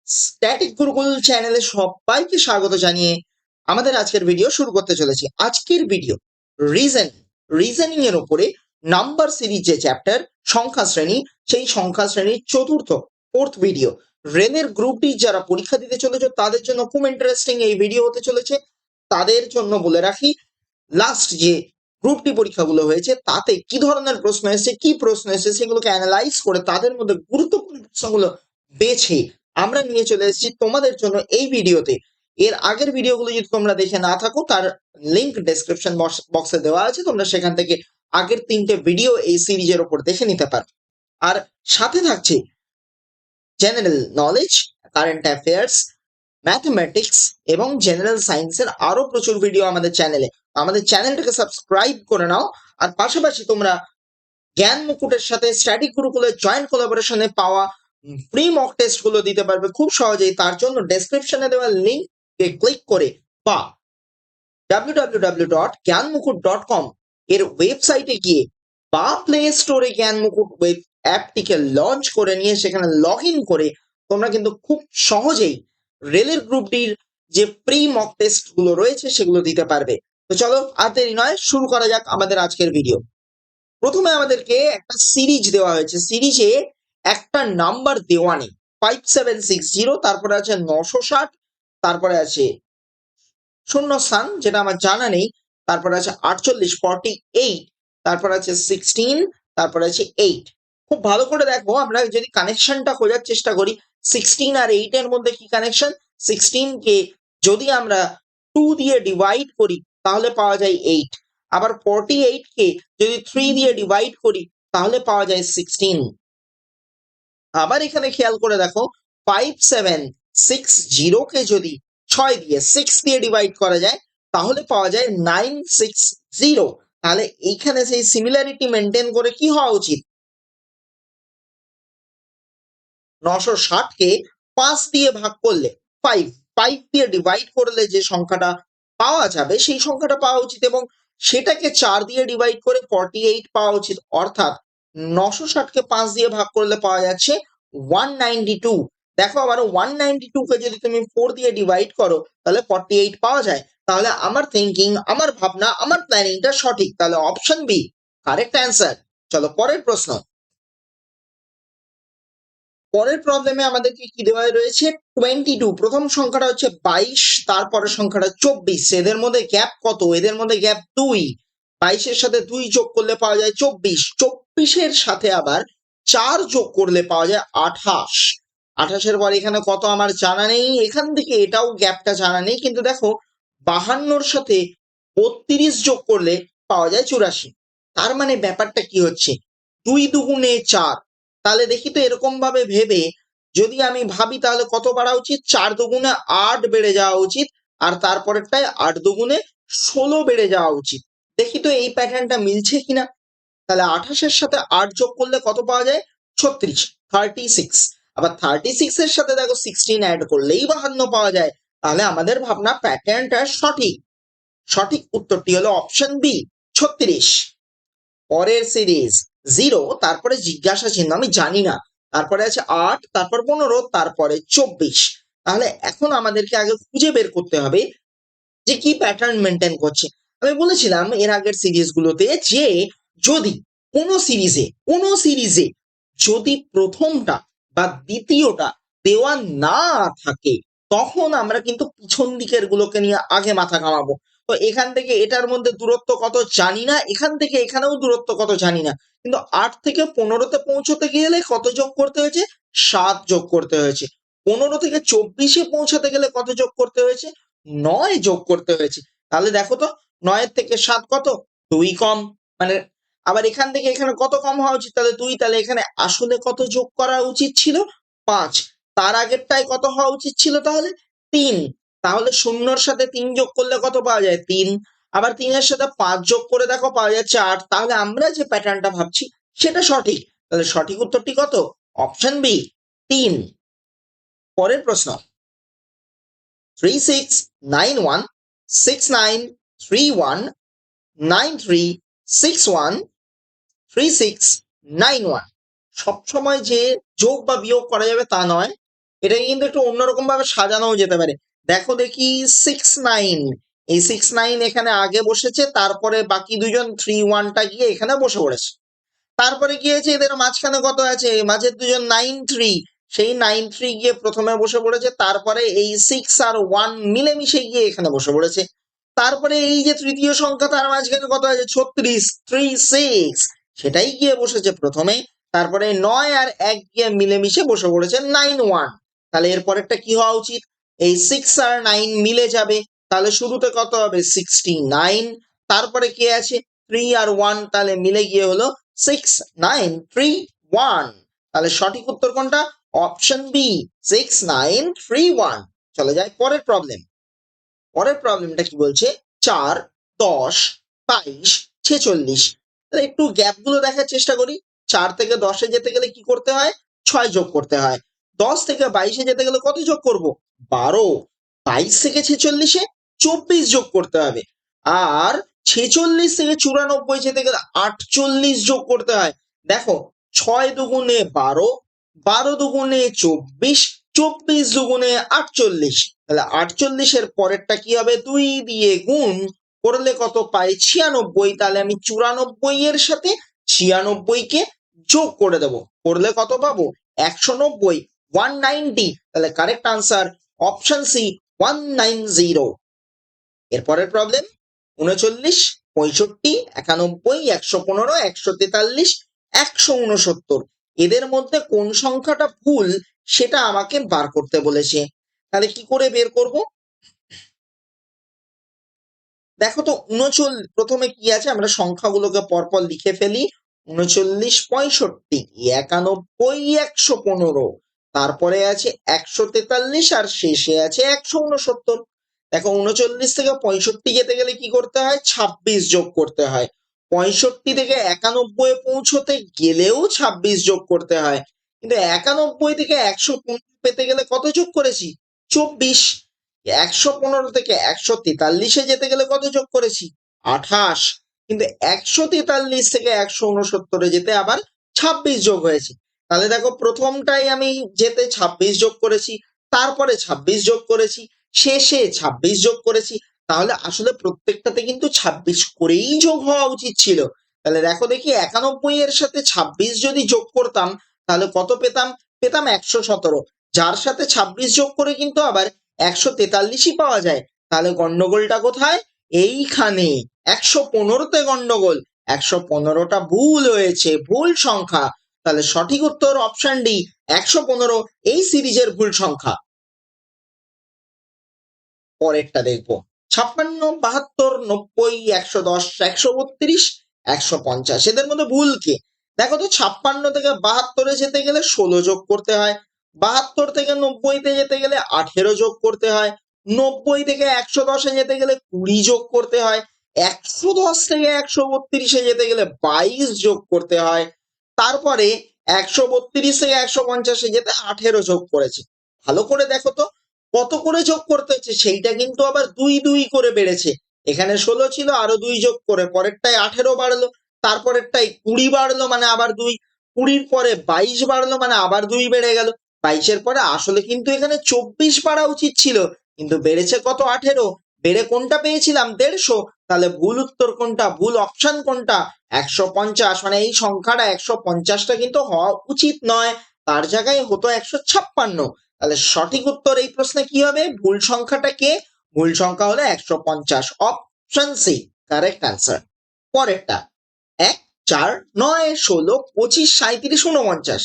Static Gurukul চ্যানেলে সবাইকে স্বাগত জানিয়ে আমাদের আজকের ভিডিও শুরু করতে চলেছি। আজকের ভিডিও রিজনিং এর উপরে নাম্বার সিরিজ যে চ্যাপ্টার সংখ্যা শ্রেণী, সেই সংখ্যা শ্রেণীর ফোর্থ ভিডিও। রেলের গ্রুপ ডি যারা পরীক্ষা দিতে চলেছে তাদের জন্য খুব ইন্টারেস্টিং এই ভিডিও হতে চলেছে। তাদের জন্য বলে রাখি, লাস্ট যে গ্রুপ ডি পরীক্ষাগুলো হয়েছে তাতে কি ধরনের প্রশ্ন এসেছে, কি প্রশ্ন এসেছে সেগুলোকে অ্যানালাইজ করে তাদের মধ্যে গুরুত্বপূর্ণ প্রশ্নগুলো বেছে আমরা নিয়ে চলে এসেছি তোমাদের জন্য এই ভিডিওতে। এর আগের ভিডিওগুলো যদি তোমরা দেখে না থাকো তার লিংক ডেসক্রিপশন বক্সে দেওয়া আছে, তোমরা সেখান থেকে আগের 3টে ভিডিও এই সিরিজের উপর দেখে নিতে পারো। আর সাথে থাকছে general knowledge, current affairs, mathematics এবং জেনারেল সায়েন্সের আরো প্রচুর ভিডিও আমাদের চ্যানেলে। আমাদের চ্যানেলটাকে সাবস্ক্রাইব করে নাও। আর পাশাপাশি তোমরা জ্ঞান মুকুটের সাথে স্ট্যাটিক গুরুকুলের জয়েন্ট কোলাবোরেশনে পাওয়া ফ্রি মক টেস্ট গুলো দিতে পারবে খুব সহজেই। তার জন্য ডেসক্রিপশনে দেওয়া লিঙ্কে ক্লিক করে বা www.gyanmukut.com এর ওয়েবসাইটে গিয়ে বা প্লে স্টোরে জ্ঞান মুকুট ওয়েব অ্যাপটিকে লঞ্চ করে নিয়ে সেখানে লগ ইন করে তোমরা কিন্তু খুব সহজেই রেলের গ্রুপ ডির যে প্রি মক টেস্ট গুলো রয়েছে সেগুলো দিতে পারবে। তো চলো আর দেরি নয়, শুরু করা যাক আমাদের আজকের ভিডিও। প্রথমে আমাদেরকে একটা সিরিজ দেওয়া হয়েছে, সিরিজে একটা নাম্বার দেওয়া নেই 5760, তারপরে আছে 960, তারপরে আছে শূন্য স্থান যেটা আমার জানা নেই, তারপরে আছে 48, তারপরে আছে 16, তারপরে আছে 8। খুব ভালো করে দেখো, আমরা যদি কানেকশনটা খোঁজার চেষ্টা করি 16 আর 8 এর মধ্যে কি কানেকশন। 16 কে যদি আমরা 2 দিয়ে ডিভাইড করি তাহলে পাওয়া যায় 8, আবার 48 কে যদি 3 দিয়ে ডিভাইড করি তাহলে পাওয়া যায় 16। আবার এখানে খেয়াল করে দেখো 5760 কে যদি 6 দিয়ে 6 দিয়ে ডিভাইড করা যায় তাহলে পাওয়া যায় 960। তাহলে এইখানে সেই সিমিলারিটি মেনটেন করে কি হওয়া উচিত, 960 কে 5 দিয়ে ভাগ করলে 5 দিয়ে ডিভাইড করলে যে সংখ্যাটা পাওয়া যাবে সেই সংখ্যাটা পাওয়া উচিত, এবং সেটাকে 4 দিয়ে ডিভাইড করে 48 পাওয়া উচিত। অর্থাৎ 960 কে 5 দিয়ে ভাগ করলে পাওয়া যাচ্ছে 192। দেখো আবার 192 কে যদি তুমি 4 দিয়ে ডিভাইড করো তাহলে 48 পাওয়া যায়। তাহলে আমার থিঙ্কিং, আমার ভাবনা, আমার প্ল্যানিংটা সঠিক। তাহলে অপশন বি কারেক্ট অ্যান্সার। চলো পরের প্রশ্ন। পরের প্রবলেমে আমাদেরকে কি দেওয়া রয়েছে, 22। প্রথম সংখ্যাটা হচ্ছে 22, তারপরের সংখ্যাটা 24। এদের মধ্যে গ্যাপ কত? এদের মধ্যে গ্যাপ 2। 22-এর সাথে 2 যোগ করলে পাওয়া যায় 24। 24-এর সাথে আবার 4 যোগ করলে পাওয়া যায় 28। 28-এর পর এখানে কত আমার জানা নেই, এখান থেকে এটাও গ্যাপটা জানা নেই। কিন্তু দেখো 52-র সাথে 32 যোগ করলে পাওয়া যায় 84। তার মানে ব্যাপারটা কি হচ্ছে, 2 দুগুণে 4। তাহলে দেখি তো এরকম ভাবে ভেবে যদি আমি ভাবি তাহলে কত বাড়া উচিত, 4 দুগুণে 8 বেড়ে যাওয়া উচিত, আর তারপরেরটায় 8 দুগুণে 16 বেড়ে যাওয়া উচিত। দেখি তো এই প্যাটার্নটা মিলছে কিনা। তাহলে 28-এর সাথে 8 যোগ করলে কত পাওয়া যায়, 36, 36। আবার 36-এর সাথে দেখো 16 অ্যাড করলেই 52 পাওয়া যায়। তাহলে আমাদের ভাবনা প্যাটার্নটা সঠিক। সঠিক উত্তরটি হলো অপশন বি, 36। পরের সিরিজ 0, তারপরে জিজ্ঞাসা চিহ্ন আমি জানি না, তারপরে আছে 8, তারপর 15, তারপরে 24। তাহলে এখন আমাদেরকে আগে খুঁজে বের করতে হবে যে কি প্যাটার্ন মেনটেন করছে। আমি বলেছিলাম এর আগের সিরিজগুলোতে যে যদি কোনো সিরিজে যদি প্রথমটা বা দ্বিতীয়টা দেওয়া না থাকে তখন আমরা কিন্তু পিছন দিকের গুলোকে নিয়ে আগে মাথা ঘামাবো। তো এখান থেকে এটার মধ্যে দূরত্ব কত জানি না, এখান থেকে এখানেও দূরত্ব কত জানি না, কিন্তু 8 থেকে 15-তে পৌঁছতে গেলে কত যোগ করতে হয়েছে, 7 যোগ করতে হয়েছে। 15 থেকে 24-এ পৌঁছাতে গেলে কত যোগ করতে হয়েছে, 9 যোগ করতে হয়েছে। তাহলে দেখো তো 9-এর থেকে 7 কত, 2 কম। মানে আবার এখান থেকে এখানে কত কম হওয়া উচিত, তাহলে 2। তাহলে এখানে আসলে কত যোগ করা উচিত ছিল, 5। তার আগেরটায় কত হওয়া উচিত ছিল তাহলে, 3। তাহলে 0-র সাথে 3 যোগ করলে কত পাওয়া যায়, 3। আবার 3-এর সাথে 5 যোগ করে দেখো পাওয়া যাচ্ছে 8। তাহলে আমরা যে প্যাটার্নটা ভাবছি সেটা সঠিক। তাহলে সঠিক উত্তরটি কত, অপশন বি, 3। পরের প্রশ্ন, 3691693193613691। সবসময় যে যোগ বা বিয়োগ করা যাবে তা নয়, এটাকে কিন্তু একটু অন্যরকম ভাবে সাজানোও যেতে পারে। দেখো দেখি 6 9, এই 6 9 এখানে আগে বসেছে, তারপরে বাকি দুজন 3 1টা গিয়ে এখানে বসে পড়েছে। তারপরে কি হয়েছে, এদের মাঝখানে কত আছে, মাঝের দুজন 9 3, সেই 9 3 গিয়ে প্রথমে বসে পড়েছে, তারপরে এই 6 আর 1 মিলেমিশে গিয়ে এখানে বসে পড়েছে। তারপরে এই যে তৃতীয় সংখ্যা তার মাঝখানে কত আছে 36 3 6, সেটাই গিয়ে বসেছে প্রথমে। তারপরে 9 আর 1 গিয়ে মিলেমিশে বসে পড়েছে 9 1। তাহলে এর পরেরটা কি হওয়া উচিত, এই 6 আর 9 মিলে যাবে, তাহলে শুরুতে কত হবে 69। তারপরে কে আছে 3 আর 1, তাহলে মিলে গিয়ে হলো 6 9 3 1। তাহলে সঠিক উত্তর কোনটা, অপশন বি 6 9 3 1। চলে যায় পরের প্রবলেম। পরের প্রবলেমটা কি বলছে, 4 10 22 46। তাহলে একটু গ্যাপ গুলো দেখার চেষ্টা করি। 4 থেকে 10-এ যেতে গেলে কি করতে হয়, 6 যোগ করতে হয়। 10 থেকে 22-এ যেতে গেলে কত যোগ করব, 12। 22 থেকে 46-এ 24 যোগ করতে হবে। আর 46 থেকে 94 যেতে গেলে 48 যোগ করতে হয়। দেখো 6 দুগুণে 12, 12 দুগুণে 24, 24 দুগুণে 48। তাহলে 48-এর পরেরটা কি হবে, 2 দিয়ে গুণ করলে কত পাই 96। তাহলে আমি 94 এর সাথে 96-কে যোগ করে দেবো, করলে কত পাবো 190, 190। তাহলে কারেক্ট আনসার অপশন সি 190। এরপরের প্রবলেম 39 65 91 115 143 169। এদের মধ্যে কোন সংখ্যাটা ভুল সেটা আমাকে বার করতে বলেছে। তাহলে কি করে বের করব, দেখো তো 39 প্রথমে কি আছে, আমরা সংখ্যাগুলোকে পরপর লিখে ফেলি। 39 65 91 115, তারপরে আছে 143 আর শেষে আছে 169। দেখো 39 থেকে 65 যেতে গেলে কি করতে হয়, 26 যোগ করতে হয়। 65 থেকে 91 পৌঁছতে গেলেও 26 যোগ করতে হয়। কিন্তু 91 থেকে 115 পেতে গেলে কত যোগ করেছি, 24। 115 থেকে 143-এ যেতে গেলে কত যোগ করেছি, 28। কিন্তু 143 থেকে 169-এ যেতে আবার 26 যোগ হয়েছে। তাহলে দেখো প্রথমটাই আমি যেতে 26 যোগ করেছি, তারপরে 26 যোগ করেছি, শেষে 26 যোগ করেছি। তাহলে আসলে প্রত্যেকটাতে কিন্তু 26 করেই যোগ হওয়া উচিত ছিল। তাহলে দেখো দেখি 91 এর সাথে 26 যদি যোগ করতাম তাহলে কত পেতাম, পেতাম 117। যার সাথে 26 যোগ করে কিন্তু আবার 143-ই পাওয়া যায়। তাহলে গন্ডগোলটা কোথায়, এইখানে 115-তে গন্ডগোল। 115টা ভুল হয়েছে, ভুল সংখ্যা। তাহলে সঠিক উত্তর অপশন ডি 115 এই সিরিজের ভুল সংখ্যা। পরেরটা দেখবো 56 72 90 110 132 150। এদের মধ্যে ভুল কি, দেখো তো 56 থেকে 72-এ যেতে গেলে 16 যোগ করতে হয়। 72 থেকে 90-তে যেতে গেলে 18 যোগ করতে হয়। 90 থেকে 110-এ যেতে গেলে 20 যোগ করতে হয়। 110 থেকে 132-এ যেতে গেলে 22 যোগ করতে হয়। তারপরে 132 থেকে 150-এ যেতে 18 যোগ করেছে। ভালো করে দেখো তো কত করে যোগ করতে হচ্ছে, সেইটা কিন্তু আবার 2 2 করে বেড়েছে। এখানে 16 ছিল, আরো 2 যোগ করে পরেরটায় 18 বাড়লো, তারপরেরটায় 20 বাড়লো মানে আবার 2, 20-র পরে 22 বাড়লো মানে আবার 2 বেড়ে গেল। 22-এর পরে আসলে কিন্তু এখানে 24 বাড়া উচিত ছিল, কিন্তু বেড়েছে কত 18। বেড়ে কোনটা পেয়েছিলাম 150। তাহলে ভুল উত্তর কোনটা, ভুল অপশন কোনটা, 150। মানে এই সংখ্যাটা 150টা কিন্তু হওয়া উচিত নয়, তার জায়গায় হতো 156। তাহলে সঠিক উত্তর এই প্রশ্নে কি হবে, ভুল সংখ্যাটা কে, ভুল সংখ্যা হলো 150, অপশন সি কারেক্ট অ্যান্সার। পরেরটা 1 4 9 16 25 37 49।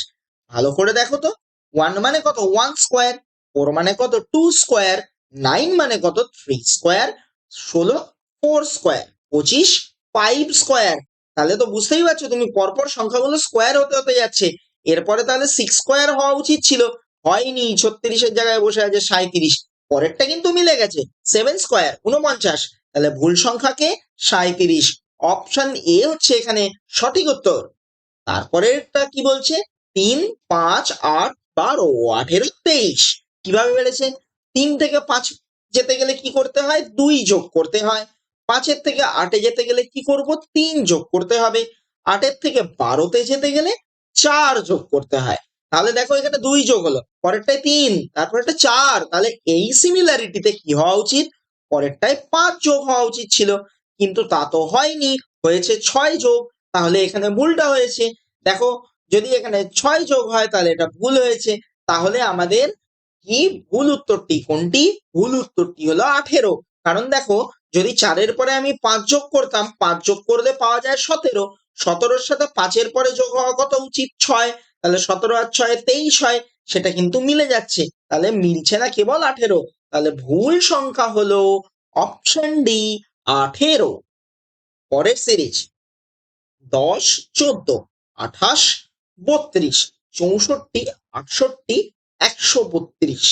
ভালো করে দেখো তো 1 মানে কত 1 স্কোয়ার, 4 মানে কত 2 স্কোয়ার, 9 মানে কত 3 স্কোয়ার, 16 4 স্কোয়ার, 25 5 স্কোয়ার। তাহলে তো বুঝতেই পারছো তুমি পরপর সংখ্যাগুলো স্কোয়ার হতে হতে যাচ্ছে। এরপরে তাহলে 6 স্কোয়ার হওয়া উচিত ছিল, হয়নি, 36-এর জায়গায় বসে আছে 37। পরেরটা কিন্তু মিলে গেছে 7 স্কোয়ার 49। তাহলে ভুল সংখ্যাকে 37, অপশন এ হচ্ছে এখানে সঠিক উত্তর। তারপরেরটা কি বলছে 3 5 8 12 18 23। কিভাবে বেড়েছে, 3 থেকে 5 যেতে গেলে কি করতে হয়, 2 যোগ করতে হয়। 5-এর থেকে 8-এ যেতে গেলে কি করব, 3 যোগ করতে হবে। 8-এর থেকে 12-তে যেতে গেলে 4 যোগ করতে হয়। তাহলে দেখো এখানে 2 যোগ হলো, পরেরটায় 3, তারপরেরটা 4, তাহলে এই সিমিলারিটিতে কি হওয়া উচিত, পরেরটায় 5 যোগ হওয়া উচিত ছিল, কিন্তু তা তো হয়নি, হয়েছে 6 যোগ। তাহলে এখানে ভুলটা হয়েছে। দেখো যদি এখানে 6 যোগ হয় তাহলে এটা ভুল হয়েছে। তাহলে আমাদের কি ভুল উত্তরটি কোনটি? ভুল উত্তরটি হলো 18। কারণ দেখো যদি 4-এর পরে আমি 5 যোগ করতাম, 5 যোগ করলে পাওয়া যায় 17, 17-র সাথে 5-এর পরে যোগ হওয়া কত উচিত? 6, তাহলে 17 আর 6 23 হয়, সেটা কিন্তু মিলে যাচ্ছে, তাহলে মিলছে না কেবল 18। তাহলে ভুল সংখ্যা হলো অপশন ডি 18। পরের সিরিজ 10, 14, 28, 32, 64, 68, 132।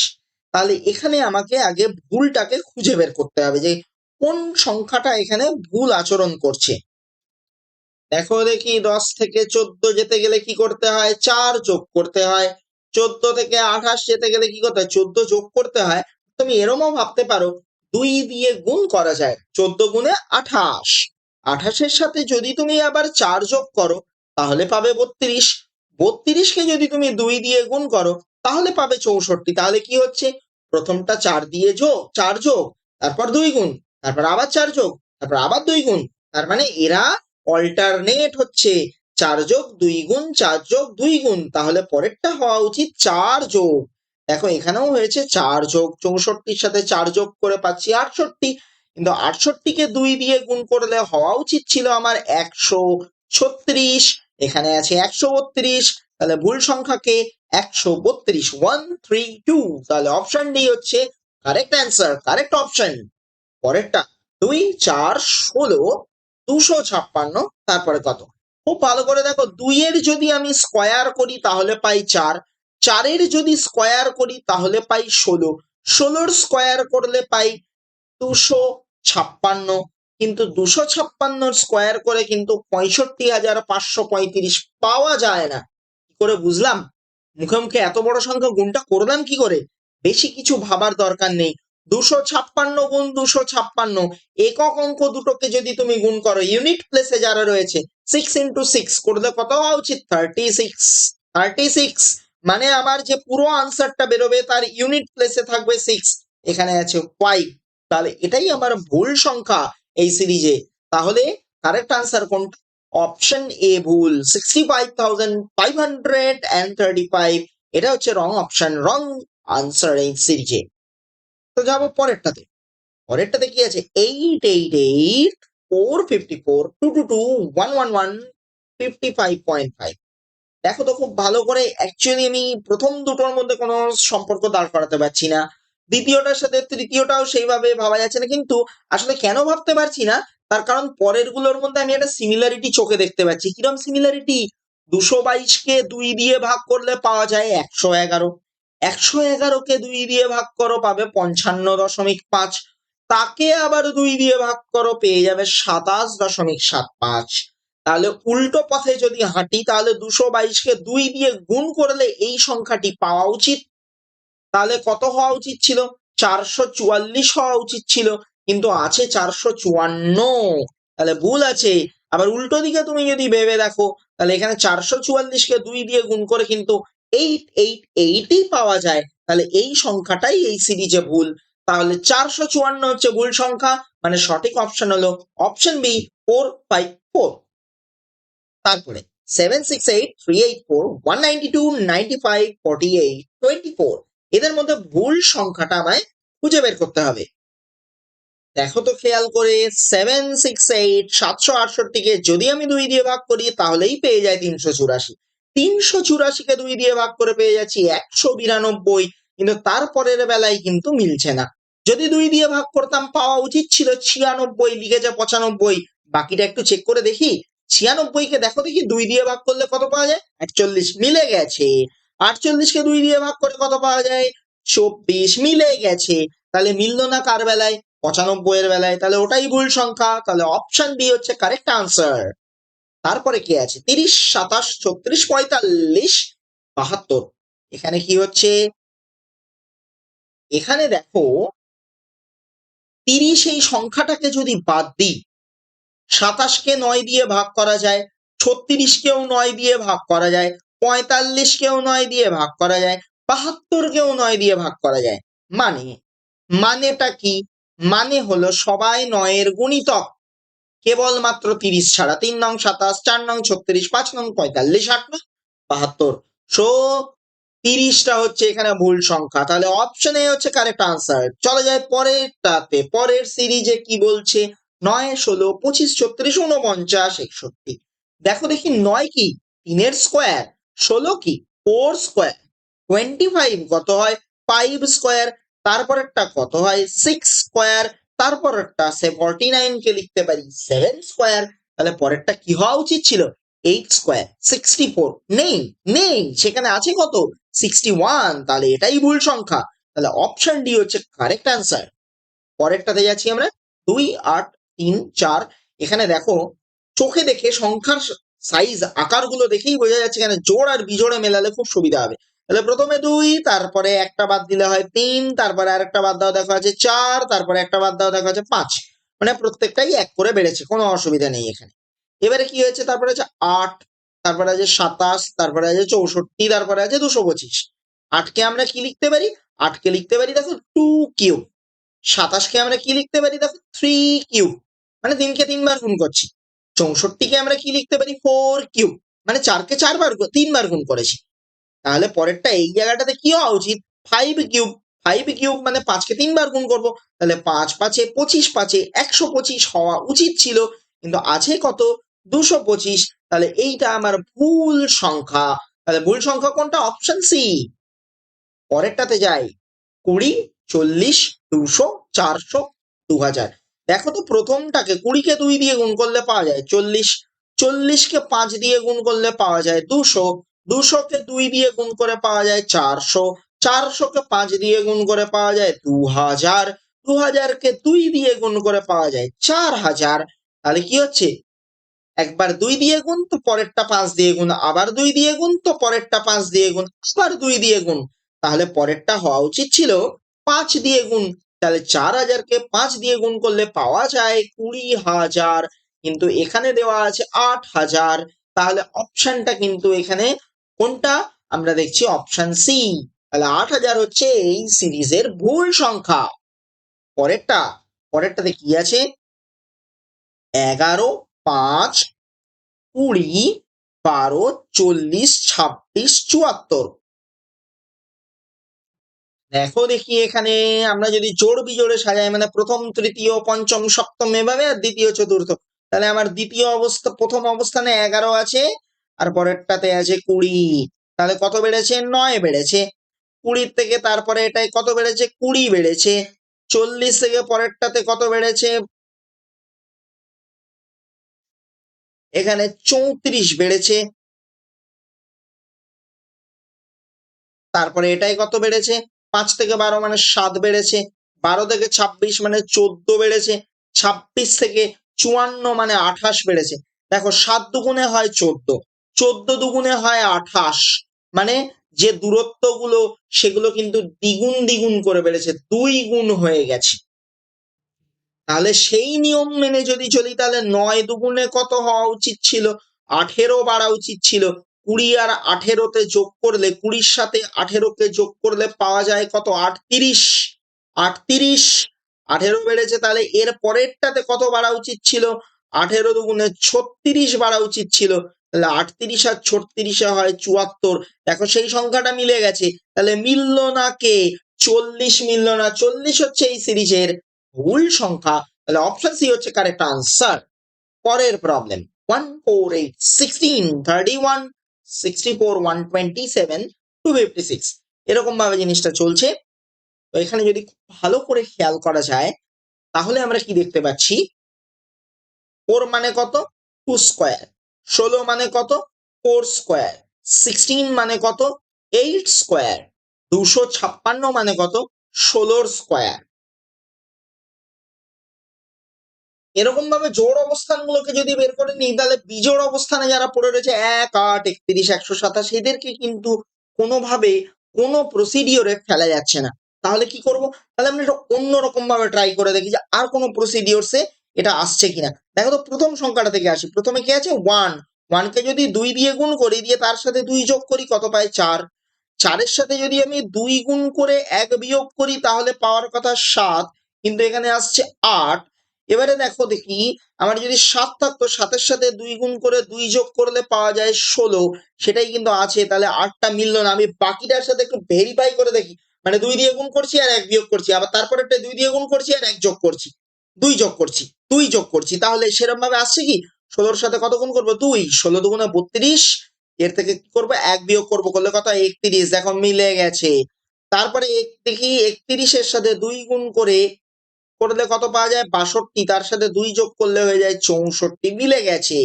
তাহলে এখানে আমাকে আগে ভুলটাকে খুঁজে বের করতে হবে যে কোন সংখ্যাটা এখানে ভুল আচরণ করছে। দেখো দেখি 10 থেকে 14 যেতে গেলে কি করতে হয়? 4 যোগ করতে হয়। 14 থেকে 28 যেতে গেলে কি করতে হয়? 14 যোগ করতে হয়। তুমি এরমও ভাবতে পারো 2 দিয়ে গুণ করা যায়, 14 গুণে 28, 28-এর সাথে যদি তুমি আবার 4 যোগ করো তাহলে পাবে 32, 32-কে যদি তুমি 2 দিয়ে গুণ করো তাহলে পাবে 64। তাহলে কি হচ্ছে? প্রথমটা 4 দিয়ে যোগ, 4 যোগ, তারপর 2 গুণ, তারপর আবার 4 যোগ, তারপর আবার 2 গুণ। তার মানে এরা অল্টারনেট হচ্ছে, 4 যোগ 2 গুণ, 4 যোগ 2 গুণ, তাহলে পরেরটা হওয়া উচিত 4 যোগ। দেখো এখানেও হয়েছে 4 যোগ, 64-র সাথে 4 যোগ করে পাচ্ছি 68, কিন্তু 68-কে 2 দিয়ে গুণ করলে হওয়া উচিত ছিল আমার 136, এখানে আছে 132, তাহলে ভুল সংখ্যাকে 132, 132, তাহলে অপশন ডি হচ্ছে কারেক্ট অ্যান্সার, কারেক্ট অপশন। পরেরটা 2, 4, 16, 256, তারপরে কত? খুব ভালো করে দেখো, 2-এর যদি আমি স্কোয়ার করি তাহলে পাই 4, 4-এর যদি স্কোয়ার করি তাহলে পাই 16, 16-র স্কোয়ার করলে পাই 256, কিন্তু 256-র স্কোয়ার করে কিন্তু 65,535 পাওয়া যায় না। কি করে বুঝলাম? মুখে মুখে এত বড় সংখ্যা গুণটা করলাম কি করে? বেশি কিছু ভাবার দরকার নেই। 256 গুণ 256, একক অঙ্ক দুটোকে যদি তুমি গুণ করো, ইউনিট প্লেসে যারা রয়েছে, 6 ইন্টু 6 করলে কত হওয়া উচিত? 36, 36, মানে আমার যে পুরো আনসারটা বেরোবে তার ইউনিট প্লেসে থাকবে 6, এখানে আছে 5। তাহলে এটাই আমার ভুল সংখ্যা এই সিরিজে। তাহলে কারেক্ট আনসার কোনটা? অপশন এ ভুল, 65,535, এটা হচ্ছে রং অপশন, রং আনসার এই সিরিজে। তো যাবো পরেরটাতে। পরেরটাতে কি আছে? 888, 454, 222, 111, 55.5। দেখো তো খুব ভালো করে, অ্যাকচুয়ালি আমি প্রথম দুটোর মধ্যে কোনো সম্পর্ক দাঁড় করাতে পারছি না, দ্বিতীয়টার সাথে তৃতীয়টাও সেইভাবে ভাবা যাচ্ছে না, কিন্তু আসলে কেন ভাবতে পারছি না তার কারণ পরের গুলোর মধ্যে আমি একটা সিমিলারিটি চোখে দেখতে পাচ্ছি। কিরকম সিমিলারিটি? 222-কে 2 দিয়ে ভাগ করলে পাওয়া যায় 111, 111-কে 2 দিয়ে ভাগ করো পাবে 55.5, তাকে আবার 2 দিয়ে ভাগ করো পেয়ে যাবে 27.75। তাহলে উল্টো পথে যদি হাঁটি তাহলে 222-কে 2 দিয়ে গুণ করলে এই সংখ্যাটি পাওয়া উচিত। তাহলে কত হওয়া উচিত ছিল? 444 হওয়া উচিত ছিল, কিন্তু আছে 454, তাহলে ভুল আছে। আবার উল্টো দিকে তুমি যদি ভেবে দেখো তাহলে এখানে 444-কে 2 দিয়ে গুণ করে কিন্তু 888ই পাওয়া যায়, তাহলে এই সংখ্যাটাই এই সিরিজে ভুল। তাহলে 454 হচ্ছে ভুল সংখ্যা, মানে সঠিক অপশন হলো অপশন বি 454। তারপরে 768, 384, 192, 95, 48, 24, এদের মধ্যে ভুল সংখ্যাটা আমায় খুঁজে বের করতে হবে। দেখো তো খেয়াল করে, 768, 768-কে যদি আমি 2 দিয়ে ভাগ করি তাহলেই পেয়ে যায় 384, 384-কে 2 দিয়ে ভাগ করে পেয়ে যাচ্ছি 192, কিন্তু তারপরের বেলায় কিন্তু মিলছে না। যদি 2 দিয়ে ভাগ করতাম পাওয়া উচিত ছিল 96, লিখেছে 95, বাকিটা একটু চেক করে দেখি। 96-কে দেখো দেখি 2 দিয়ে ভাগ করলে কত পাওয়া যায়? 48, মিলে গেছে। 48-কে 2 দিয়ে ভাগ করে কত পাওয়া যায়? 24, মিলে গেছে। তাহলে মিললো না কার বেলায়? 95-এর বেলায়। তাহলে ওটাই ভুল সংখ্যা, তাহলে অপশন বি হচ্ছে কারেক্ট আনসার। তারপরে কি আছে? 30, 27, 36, 45, 72, এখানে কি হচ্ছে? এখানে দেখো 30 এই সংখ্যাটাকে যদি বাদ দিই, 27-কে 9 দিয়ে ভাগ করা যায়, 36-কেও 9 দিয়ে ভাগ করা যায়, 45কেও 9 দিয়ে ভাগ করা যায়, 72কেও 9 দিয়ে ভাগ করা যায়। মানেটা কি? মানে হলো সবাই 9 গুণিতক, কেবলমাত্র 30 ছাড়া। 3 নং 27, 4 নং 36, 5 নং 45, 8 নং 72। সো 30টা হচ্ছে এখানে ভুল সংখ্যা। তাহলে অপশন এ হচ্ছে কারেক্ট আনসার। চলে যায় পরেরটাতে। পরের সিরিজে কি বলছে? 9, 16, 25, 36, 49, 61। দেখো দেখি 9 কি? 3 স্কোয়ার। 16 কি? 4 স্কোয়ার। 25 কত হয়? 5 স্কোয়ার। তারপরেরটা কত হয়? 6 স্কোয়ার। তারপরেরটা 49 কে লিখতে পারি 7 স্কোয়ার। তাহলে পরেরটা কি হওয়া উচিত ছিল? 8 স্কোয়ার। 64 নেই, নেই, সেখানে আছে কত? 61। তাহলে এটাই ভুল সংখ্যা। তাহলে অপশন ডি হচ্ছে কারেক্ট আনসার। পরেরটাতে যাচ্ছি আমরা। 2, 8, 3, 4। এখানে দেখো, চোখে দেখে সংখ্যার সাইজ আকারগুলো দেখেই বোঝা যাচ্ছে এখানে জোড় আর বিজোড়ে মেলালে খুব সুবিধা হবে। তাহলে প্রথমে 2, তারপরে একটা বাদ দিলে হয় 3, তারপরে আরেকটা বাদ দাও দেখো আছে 4, তারপরে একটা বাদ দাও দেখো আছে 5। মানে প্রত্যেকটাই 1 করে বেড়েছে, কোনো অসুবিধা নেই এখানে। এবারে কি হয়েছে? তারপরে আছে 8, তারপরে আছে 27, তারপরে আছে 64, তারপরে আছে 225। 8কে আমরা কি লিখতে পারি? 8কে লিখতে পারি দেখো 2 কিউব। 27কে আমরা কি লিখতে পারি? দেখো 3 কিউব, মানে 3কে 3 বার গুণ করছি। 64কে আমরা কি লিখতে পারি? 4 কিউব, মানে 4কে 3 বার গুণ করেছি। তাহলে পরেরটা এই জায়গাটাতে কি হওয়া উচিত? 5 কিউব। 5 কিউব মানে 5কে 3 বার গুণ করবো। তাহলে 5 5-এ 25, 5-এ 125 হওয়া উচিত ছিল, কিন্তু আছে কত? 225। তাহলে এইটা আমার ভুল সংখ্যা। তাহলে ভুল সংখ্যা কোনটা? Option C. পরেরটাতে যাই। 20, 40, 200, 400, 2000। দেখো তো প্রথমটাকে 20কে 2 দিয়ে গুণ করলে পাওয়া যায় 40, 40কে 5 দিয়ে গুণ করলে পাওয়া যায় 200, 200কে 2 দিয়ে গুণ করে পাওয়া যায় 400, 400কে 5 দিয়ে গুণ করে পাওয়া যায় 2000, 2000কে 2 দিয়ে গুণ করে পাওয়া যায় 4000। তাহলে কি হচ্ছে? একবার 2 দিয়ে গুণ তো পরেরটা 5 দিয়ে গুণ, আবার 2 দিয়ে গুণ তো পরেরটা 5 দিয়ে গুণ, আবার 2 দিয়ে গুণ। তাহলে পরেরটা হওয়া উচিত ছিল 5 দিয়ে গুণ। তাহলে 4000কে 5 দিয়ে গুণ করলে পাওয়া যায় 20,000, কিন্তু এখানে দেওয়া আছে 8,000। তাহলে অপশনটা কিন্তু এখানে কোনটা? আমরা দেখছি অপশন সি। তাহলে 8,000 হচ্ছে এই সিরিজের ভুল সংখ্যা। পরেরটাতে কি আছে? 11, 5, 20, 12, 40, 26, 74। দেখো দেখি এখানে আমরা যদি জোড় বিজোড়ে সাজাই, মানে প্রথম, তৃতীয়, পঞ্চম, সপ্তম এভাবে, আর দ্বিতীয়, চতুর্থ। তাহলে আমার দ্বিতীয় অবস্থা, প্রথম অবস্থানে 11 আছে, আর পরেরটাতে আছে 20। তাহলে কত বেড়েছে? 9 বেড়েছে। 20 থেকে তারপরে এটাই কত বেড়েছে? 20 বেড়েছে। 40 থেকে পরেরটাতে কত বেড়েছে? এখানে 34 বেড়েছে। তারপরে এটাই কত বেড়েছে? 5 থেকে 12 মানে 7 বেড়েছে। 12 থেকে 26 মানে 14 বেড়েছে। 26 থেকে 54 মানে 28 বেড়েছে। দেখো 7 দুগুণে হয় 14, 14 দুগুণে হয় 28, মানে যে দূরত্বগুলো সেগুলো কিন্তু দ্বিগুণ দ্বিগুণ করে বেড়েছে, 2 গুণ হয়ে গেছে। তাহলে সেই নিয়ম মেনে যদি চলি, তাহলে 9 দুগুণে কত হওয়া উচিত ছিল? 18 বাড়া উচিত ছিল। 20 আর 18তে যোগ করলে, 20-র সাথে 18কে যোগ করলে পাওয়া যায় কত? 38। 38, 18 বেড়েছে। তাহলে এর পরেরটাতে কত বাড়া উচিত ছিল? 18 দুগুণে 36 বাড়া উচিত ছিল। তাহলে 38 আর 36-এ হয় 74। দেখো সেই সংখ্যাটা মিলে গেছে। তাহলে মিলল না কে? 40 মিলল না। 40 হচ্ছে এই সিরিজের ভুল সংখ্যা। তাহলে অপশন সি হচ্ছে কারেক্ট আনসার। পরের প্রবলেম। 1, 4, 8, 16, 31, 64, 127, 256। এরকম ভাবে জিনিসটা চলছে। তো এখানে যদি ভালো করে খেয়াল করা যায়, তাহলে আমরা কি দেখতে পাচ্ছি? 4 মানে কত? 2 স্কোয়ার। 16 মানে কত? 4 স্কোয়ার। 16 মানে কত? 8 স্কোয়ার। 256 মানে কত? 16 স্কোয়ার। এরকম ভাবে জোড় অবস্থানগুলোকে যদি বের করে নিই, তাহলে বিজোড় অবস্থানে যারা পড়ে রয়েছে 1, 8, 31, 127, এদেরকে কিন্তু কোনোভাবে কোনো প্রসিডিওরে ফেলা যাচ্ছে না। তাহলে কি করব? তাহলে আমরা এটা অন্যরকম ভাবে ট্রাই করে দেখি যে আর কোনো প্রসিডিওরসে এটা আসছে কিনা। দেখো তো প্রথম সংখ্যাটা থেকে আসি। প্রথমে কি আছে? 1। 1 কে যদি 2 দিয়ে গুণ করি, দিয়ে তার সাথে 2 যোগ করি, কত পাই? 4। 4-এর সাথে যদি আমি 2 গুণ করে 1 বিয়োগ করি তাহলে পাওয়ার কথা 7, কিন্তু এখানে আসছে 8। এবারে দেখো দেখি, আমার যদি 7 থাকতো, 7-এর সাথে 2 গুণ করে 2 যোগ করলে পাওয়া যায় 16, সেটাই কিন্তু আছে, তাহলে 8টা মিললো না। আমি বাকিটার সাথে একটু ভেরিফাই করে দেখি, মানে 2 দিয়ে গুণ করছি আর 1 বিয়োগ করছি, আবার তারপরেরটা 2 দিয়ে গুণ করছি আর 1 যোগ করছি, 2 যোগ করছি, 2 যোগ করছি, তাহলে সেরকম ভাবে আসছে কি? 16-র সাথে কত গুণ করবো? 2। 16 দুগুণে 32, এর থেকে কি করবো? 1 বিয়োগ করবো, করলে কত? 31। দেখো মিলে গেছে। তারপরে দেখি 31-এর সাথে 2 গুণ করে করলে কত পাওয়া যায়? 62। তার সাথে 2 যোগ করলে হয়ে যায় 64, মিলে গেছে।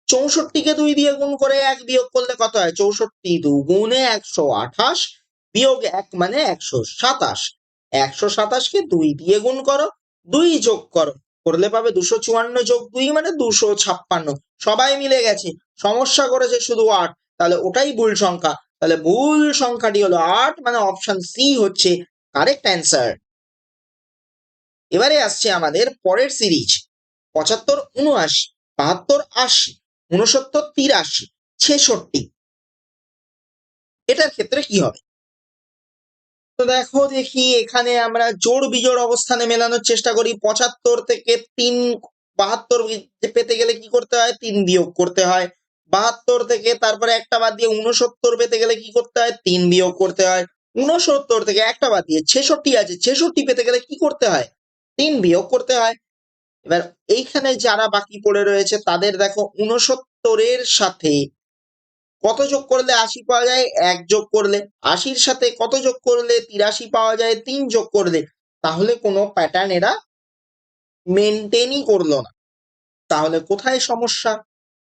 64-কে 2 দিয়ে গুণ করে 1 বিয়োগ করলে কত হয়? 64 দুগুণে 128, বিয়োগ 1 মানে 127। 127-কে 2 দিয়ে গুণ করো, 2 যোগ করো, করলে পাবে 254 যোগ 2 মানে 256। সবাই মিলে গেছে। সমস্যা করেছে শুধু 8, তাহলে ওটাই ভুল সংখ্যা। তাহলে ভুল সংখ্যাটি হলো 8, মানে অপশন সি হচ্ছে কারেক্ট অ্যান্সার। এবারে আসছে আমাদের পরের সিরিজ, 75, 79, 72, 80, 69, 83, 66। এটার ক্ষেত্রে কি হবে? তো দেখো দেখি, এখানে আমরা জোড় বিজোড় অবস্থানে মেলানোর চেষ্টা করি। 75 থেকে 3 72 পেতে গেলে কি করতে হয়? 3 বিয়োগ করতে হয়। 72 থেকে তারপরে একটা বাদ দিয়ে 69 পেতে গেলে কি করতে হয়? 3 বিয়োগ করতে হয়। 69 থেকে একটা বাদ দিয়ে 66 আছে, 66 পেতে গেলে কি করতে হয়? 3 বিয়োগ করতে হয়। এবার এইখানে যারা বাকি পড়ে রয়েছে তাদের দেখো, 69-এর সাথে কত যোগ করলে 80 পাওয়া যায়? 1 যোগ করলে। 80-র সাথে কত যোগ করলে 83 পাওয়া যায়? 3 যোগ করলে। তাহলে কোনো প্যাটার্ন এরা মেনটেনই করলো না। তাহলে কোথায় সমস্যা?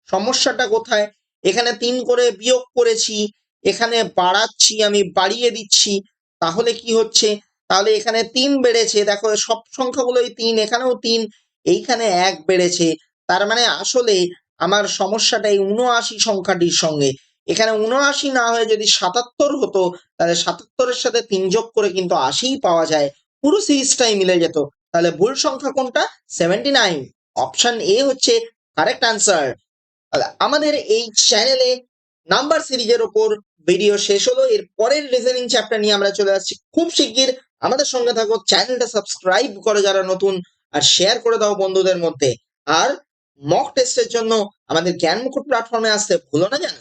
সমস্যাটা কোথায়? এখানে 3 করে বিয়োগ করেছি, এখানে বাড়াচ্ছি, আমি বাড়িয়ে দিচ্ছি, তাহলে কি হচ্ছে? তাহলে এখানে 3 বেড়েছে, দেখো সব সংখ্যাগুলোই 3, এখানেও 3, এইখানে 1 বেড়েছে। তার মানে আসলে আমার সমস্যাটা এই 79 সংখ্যাটির সঙ্গে। এখানে 79 না হয়ে যদি 77 হতো, তাহলে 77-এর সাথে 3 যোগ করে কিন্তু 80 পাওয়া যায়, পুরো সিরিজটাই মিলে যেত। তাহলে ভুল সংখ্যা কোনটা? 79। অপশন এ হচ্ছে কারেক্ট আনসার। আমাদের এই চ্যানেলে নাম্বার সিরিজের ওপর ভিডিও শেষ হলো। এর পরের রিজনিং চ্যাপ্টার নিয়ে আমরা চলে আসছি খুব শিগগির। আমাদের সঙ্গে থাকো, চ্যানেলটা সাবস্ক্রাইব করো যারা নতুন, আর শেয়ার করে দাও বন্ধুদের মধ্যে। আর মক টেস্টের জন্য আমাদের জ্ঞান মুকুট প্ল্যাটফর্মে আসতে ভুলো না যেন।